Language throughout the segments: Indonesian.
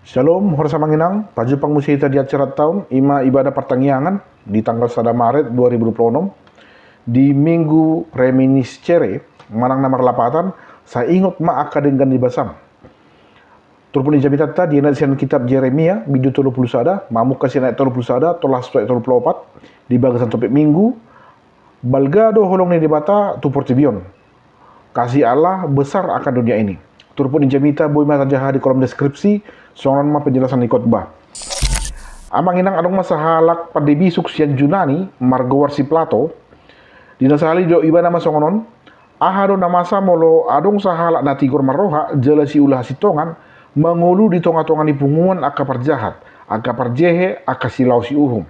Shalom, horsa manginang, pajupang musita di acara tahun, ima ibadah pertanggiangan di tanggal 1 Maret 2026, di minggu reminiscere, manang namar lapatan, saya ingat ma akadenggan di basam. Turpun ijabitata di nasihan kitab Jeremia, bidu 30 mamuk kasih naik 30 tolah suai 34, di bagasan topik minggu, balgado holong ni dibata tu portibion. Kasih Allah besar akan dunia ini. Turpun ijabita boy mata jaha di kolom deskripsi, soalan ma penjelasan di khotbah. Amang inang adong masahalak padebi suksian Junani, margawar si Plato, di nasali do iba nama songonon, ahado namasa molo adong sahalak na tigor maroha, jelasi ulah sitongan, mengulu di tonga-tongan di punguan aka perjahat, aka perjehe, aka silau si uhum.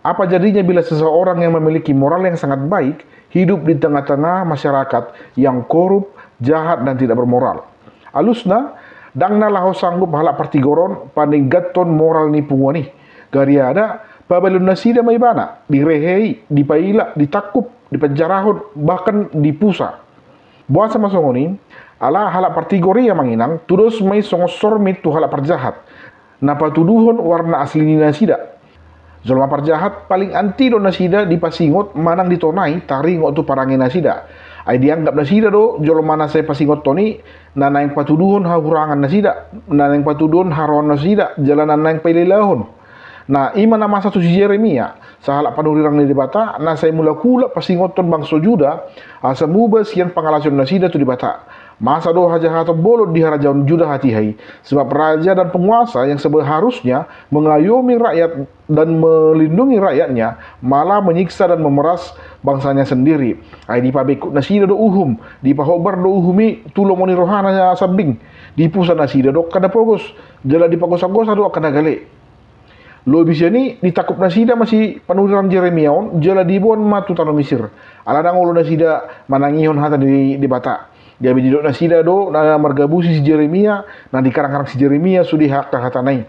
Apa jadinya bila seseorang yang memiliki moral yang sangat baik, hidup di tengah-tengah masyarakat yang korup, jahat, dan tidak bermoral? Alusna, dangna laho sanggup halak partigoron panding gaton moral ni punguani. Gari ada, pabalun nasida may bana, direhei, dipaila, ditakup, dipenjarahon, bahkan dipusa. Buat sama songoni, ala halak partigori yang manginang, tudos may songosormit tu halak perjahat. Napa tuduhon warna asli ni nasida. Zolma perjahat paling anti do nasida dipasingot manang ditonai taringot tu parangin nasida. Ay dianggap nasida do jolo mana saya pasingot toni nanang patuduhon hahurangan nasida, nanang patuduhon haron nasida, jalanan nang paililahon. Nah, ima nama satu si Jeremia, sahalak panurirang ni dibata, na saya mula kula pasingoton bangso Juda, asa mubas yan pangalason nasida tu dibata. Masa do haja bolot di harajaun Juda hati hai, sebab raja dan penguasa yang seharusnya mengayomi rakyat dan melindungi rakyatnya, malah menyiksa dan memeras bangsanya sendiri. Ai di pabekut nasida do uhum, di pahobar do uhumi tulomoni rohananya sambing, di pusat nasida do kada pogos, jala di pagos-agos do kada gale. Lo bisa ni ditakup nasida masih panuran Jeremia on, jala dibuan matu tano Mesir. Aladang ulo nasida manangihon hata di bata. Dia bidok nasida do na margabusi si Jeremia, na di karang-karang si Jeremia sudi hak hatanai.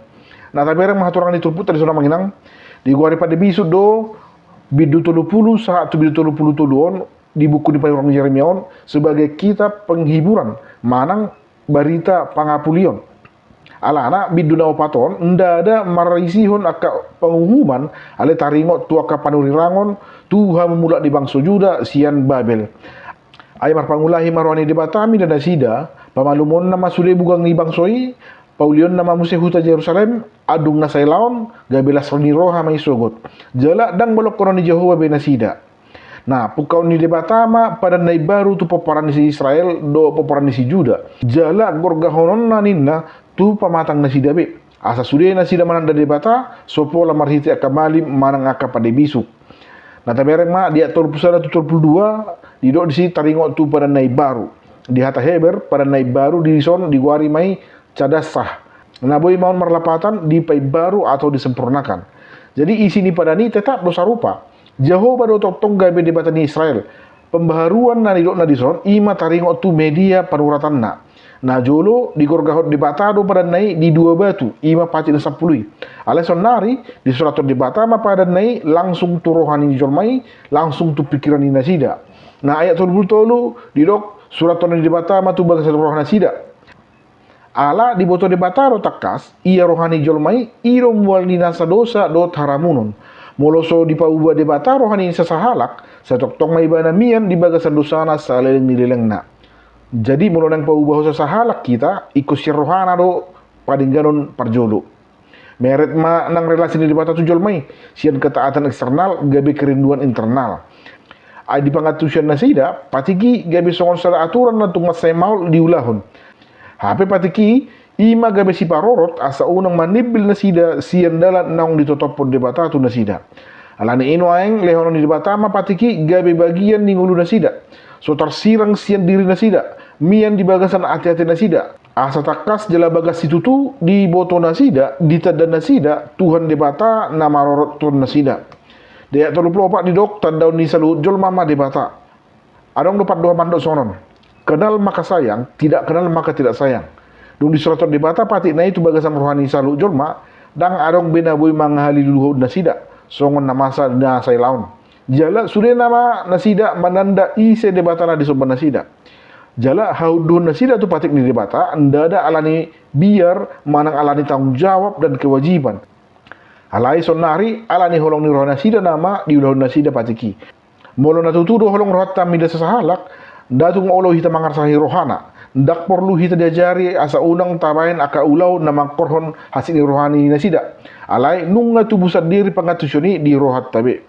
Nah taberang mahaturang diturput tadi sona manginang di guari pada bisu do bidu 30 saat tu bidu 30 on di buku di panuran Jeremia on sebagai kitab penghiburan manang berita pangapulion. Ala anak bidu na opaton nda ada maraisihon aka pengumuman ale taringot tu aka panurirangon Tuhan memulak di bangsa Juda sian Babel. Ay marpangulahi marwani di Batami dan nasida, pamalumon nama sude bugang ni bangsoi, paulion nama musehuta Jerusalem, adung na sailaon, gabelas ni roha may sugot. Jala dang balok kono ni Jehovah be nasida. Nah, pukau ni di Batama pada nai baru tu peperan si Israel do peperan si Juda. Jala gorgahonon naninna tu pamatang nasida be. Asa sude nasida mananda di Bata, sopo la marhiti akamali manang aka pada bisuk. Nah tabereng ma dia tol pusara tu tol dua di dok di sini taringot tu pada naik baru di hata heber pada naik baru di son di guari mai cadasah. Nah boy mau merlapatan di pai baru atau disempurnakan. Jadi isi ni pada ni tetap dosa rupa. Jehovah do tong gabe di batani Israel. Pembaharuan na di dok na di son ima taringot tu media panuratan na. Nah jolo di gorgahot di batado pada naik di dua batu ima pati na sapului. Alasan nari di surat di batama pada naik langsung tu rohani di jolmai langsung tu pikiran ni nasida. Nah ayat tolu di dok surat di batama tu bagas rohani nasida. Ala di boto di bataro takas ia rohani jolmai iro mual ni nasa dosa do haramunon. Moloso di pauba di bata rohani sasahalak sa tong may banamian di bagasan dosana sa leleng na. Jadi mula nang paubah sa halak kita ikut si rohana do padingganon parjolo. Meret ma nang relasi ni dibata tujol mai sian ketaatan eksternal gabe kerinduan internal. Ay di pangatusian nasida patiki gabe songon sala aturan na tung masay maul diulahon. Hape patiki ima gabe si parorot asa unang manibil nasida sian dalan naong ditotopon dibata tu nasida. Alani ino aeng lehonon di dibata ma patiki gabe bagian ni ngulu nasida. So tersirang sian diri nasida, mian di bagasan hati-hati nasida. Asa takas jala bagas situtu di boto nasida, di tada nasida, Tuhan debata nama rorot tuan nasida. Dia tolu pelopak di dok tanda ni salut jol mama debata. Adong dapat dua mandok sonon. Kenal maka sayang, tidak kenal maka tidak sayang. Dung di surat debata pati na itu bagasan rohani salut jol ma, dang adong benaboy manghali luhud nasida, songon namasa na say laun. Jala sudah nama nasida mananda ise debatana di soban nasida. Jala haudun nasida tu patik ni debata, anda ada alani biar manang alani tanggung jawab dan kewajiban. Alai sonari alani holong ni roh nasida nama di ulah nasida patiki. Molo natutudo holong roh tamida sesahalak, datung olo hita mangarsahi rohana. Ndak perlu hita diajari asa unang tabain aka ulau namang korhon hasil rohani nasida. Alai nunga tubuh diri pangatusyoni di rohat tabe.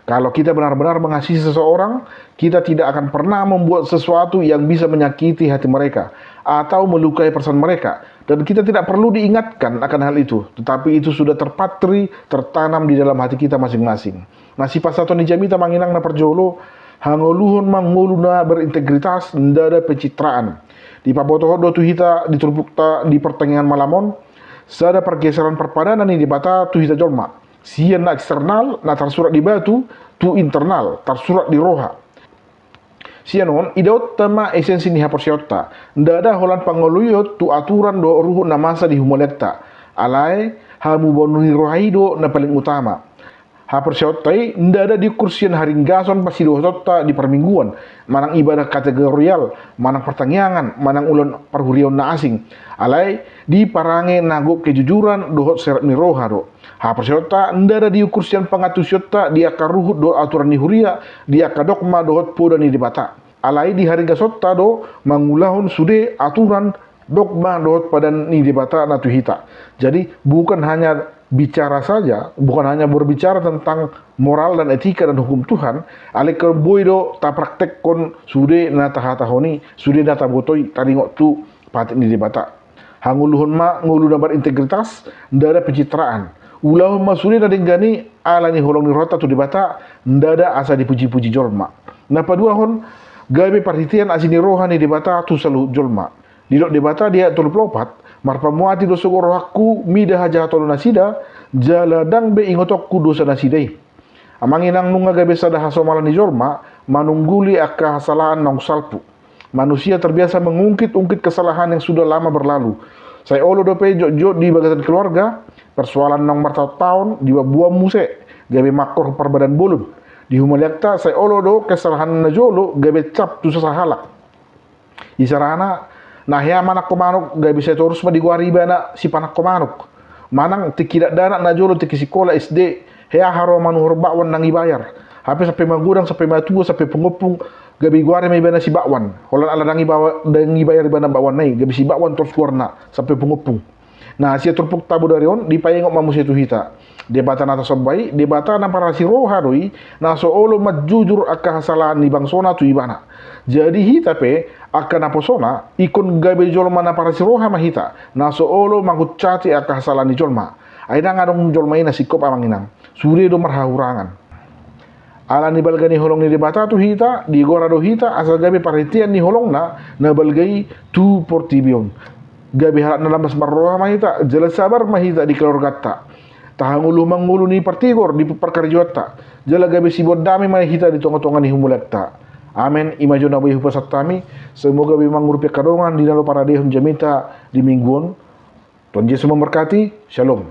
Kalau kita benar-benar mengasihi seseorang, kita tidak akan pernah membuat sesuatu yang bisa menyakiti hati mereka atau melukai perasaan mereka. Dan kita tidak perlu diingatkan akan hal itu, tetapi itu sudah terpatri, tertanam di dalam hati kita masing-masing. Nah, si pasaton ni jamita manginang na perjolo, hangoluhon manguluna berintegritas, nda ada pencitraan. Di pabotoho do tu hita diturupukta di pertengahan malamon, sada pergeseran perpadanan ni di bata tu hita jolma. Sian na eksternal na tersurat di batu, tu internal tersurat di roha. Sianon idaut tama esensi ni hapersiota. Nda ada holan pangoluyot tu aturan do ruhu na masa di humolekta. Alai hamu bonuhi rohaido na paling utama. Hapersiotai nda ada di kursian haringgason pasti dohota di permingguan. Manang ibadah kategorial, manang pertangyangan, manang ulon perhurion na asing. Alai di parange nagok kejujuran dohot serat ni roha do. Hapersiota nda ada di kursian pangatusyota dia karuhut do aturan ni huria, dia kadokma dohot poda ni dibata. Alai di haringgasota do mangulahon sude aturan dogma dohot pada ni dibata na tuhita. Jadi bukan hanya bicara saja, bukan hanya berbicara tentang moral dan etika dan hukum Tuhan, ale kerboido ta praktek kon sude na tahatahoni, sude na tabotoi taringok tu patik ni debata. Hanguluhon ma ngulu na berintegritas, nda ada pencitraan. Ulahun ma sude na denggani ala ni holong ni rota tu debata, nda ada asa dipuji-puji jolma. Na paduahon gabe perhatian asini roha ni debata tu selalu jolma. Didok debata dia tolu pelopat, marpamuati dosa rohaku mida haja tolu nasida, jaladang be ingotokku dosa nasidai. Amanginang nunga gabe sada hasomalan ni jorma, manungguli akka hasalahan nong salpu. Manusia terbiasa mengungkit-ungkit kesalahan yang sudah lama berlalu. Saya olo dope jok-jok di bagasan keluarga, persoalan nong martaut-tahun di buah muse, gabe makor perbadan bolun. Di humaliakta saya olo do kesalahan na jolo gabe cap tu sahalak. Isarana nah ya manak komanuk gabe saya terus madigwari bana si panak komanuk. Manang tikidak danak na jolo tiki sekolah SD, hea haro manuhur bakwan nang ibayar. Hape sampai magudang sampai matua sampai pengopung gabi guare may bana si bakwan. Holan ala nang ibayar bana bakwan nay gabi si bakwan terus warna sampai pengopung. Nah, siya turpuk tabo dari on di payengok mamusia tu hita. Debatan atas sobai, debatan na para si roha doi, na so olo majujur aka hasalahan ni bangsona tu ibana. Jadi hita pe akan naposona ikon gabe jolma na para si roha mahita. Na so olo mangucati aka hasalahan ni jolma. Aina ngadong jolma ina sikop amanginang. Suri do marhahurangan. Ala ni balgani holong ni debata tu hita, di gora do hita asal gabe parhatian ni holong na balgai tu portibion. Gabi harap na lambas marroha mahita, jelas sabar mahita di keluarga ta. Tahangulu mangulu ni partigor di perkarjota. Jala gabi sibot dami mahita di tonga-tonga ni humulat ta. Amen. Imajo na bayi hupasat tami. Semoga bimang merupakan kadongan di dalam para dehun jamita di mingguan. Tuhan Yesus memberkati. Shalom.